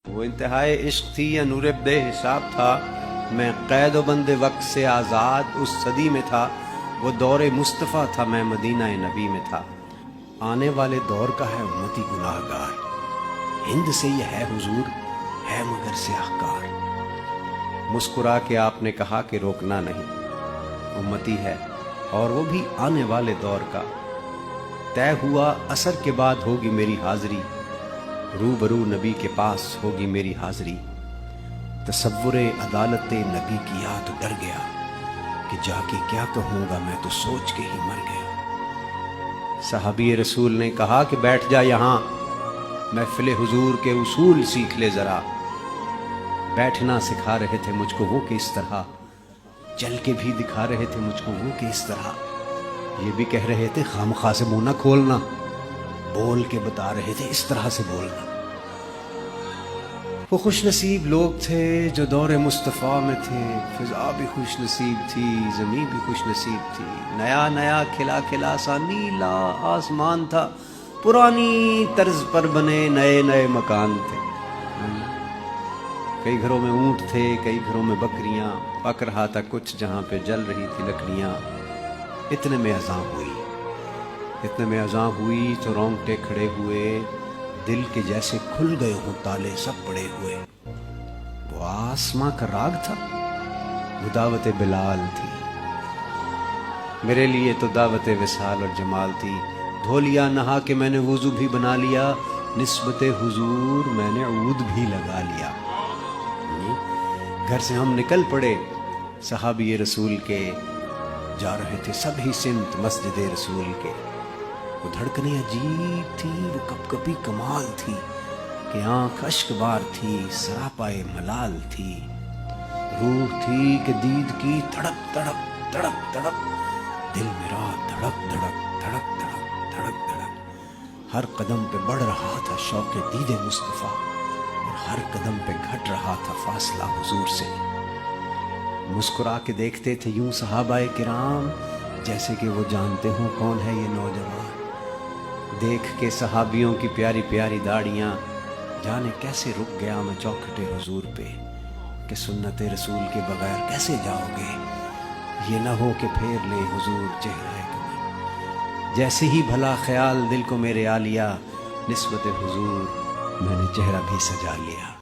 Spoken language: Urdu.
وہ انتہائی عشق تھی یا نور بے حساب تھا، میں قید و بند وقت سے آزاد اس صدی میں تھا، وہ دور مصطفیٰ تھا، میں مدینہ نبی میں تھا۔ آنے والے دور کا ہے امتی گناہ گار، ہند سے یہ ہے حضور، ہے مگر سیاہ کار۔ مسکرا کے آپ نے کہا کہ روکنا نہیں، امتی ہے اور وہ بھی آنے والے دور کا۔ طے ہوا عصر کے بعد ہوگی میری حاضری، روبرو نبی کے پاس ہوگی میری حاضری۔ تصور عدالت نبی کیا تو ڈر گیا، کہ جا کے کیا کہوں گا میں تو سوچ کے ہی مر گیا۔ صحابی رسول نے کہا کہ بیٹھ جا یہاں، محفل حضور کے اصول سیکھ لے ذرا۔ بیٹھنا سکھا رہے تھے مجھ کو وہ کہ اس طرح، چل کے بھی دکھا رہے تھے مجھ کو وہ کہ اس طرح۔ یہ بھی کہہ رہے تھے خامخواہ سے منہ نہ کھولنا، بول کے بتا رہے تھے اس طرح سے بولنا۔ وہ خوش نصیب لوگ تھے جو دور مصطفیٰ میں تھے، فضا بھی خوش نصیب تھی، زمین بھی خوش نصیب تھی۔ نیا نیا کھلا کھلا سا نیلا آسمان تھا، پرانی طرز پر بنے نئے نئے مکان تھے۔ کئی گھروں میں اونٹ تھے، کئی گھروں میں بکریاں، پک رہا تھا کچھ جہاں پہ جل رہی تھی لکڑیاں۔ اتنے میں اذان ہوئی تو رونگٹے کھڑے ہوئے، دل کے جیسے کھل گئے ہوں تالے سب پڑے ہوئے۔ وہ آسماں کا راگ تھا، وہ دعوت بلال تھی، میرے لیے تو دعوت وصال اور جمال تھی۔ دھو لیا نہا کے میں نے وضو بھی بنا لیا، نسبت حضور میں نے عود بھی لگا لیا۔ گھر سے ہم نکل پڑے صحابی رسول کے، جا رہے تھے سب ہی سمت مسجد رسول کے۔ وہ دھڑکنیں عجیب تھی، وہ کپ کپی کمال تھی، کہ آنکھ اشک بار تھی، سراپائے ملال تھی۔ روح تھی کہ دید کی تڑپ تڑپ تڑپ تڑپ، دل میرا دھڑک دھڑک دھڑک دھڑک دھڑک دھڑک۔ ہر قدم پہ بڑھ رہا تھا شوق دید مصطفیٰ، اور ہر قدم پہ گھٹ رہا تھا فاصلہ حضور سے۔ مسکرا کے دیکھتے تھے یوں صحابہ کرام، جیسے کہ وہ جانتے ہوں کون ہے یہ نوجوان۔ دیکھ کے صحابیوں کی پیاری پیاری داڑیاں، جانے کیسے رک گیا میں چوکھٹے حضور پہ، کہ سنت رسول کے بغیر کیسے جاؤ گے، یہ نہ ہو کہ پھیر لے حضور چہرہ کمر۔ جیسے ہی بھلا خیال دل کو میرے آ لیا، نسبت حضور میں نے چہرہ بھی سجا لیا۔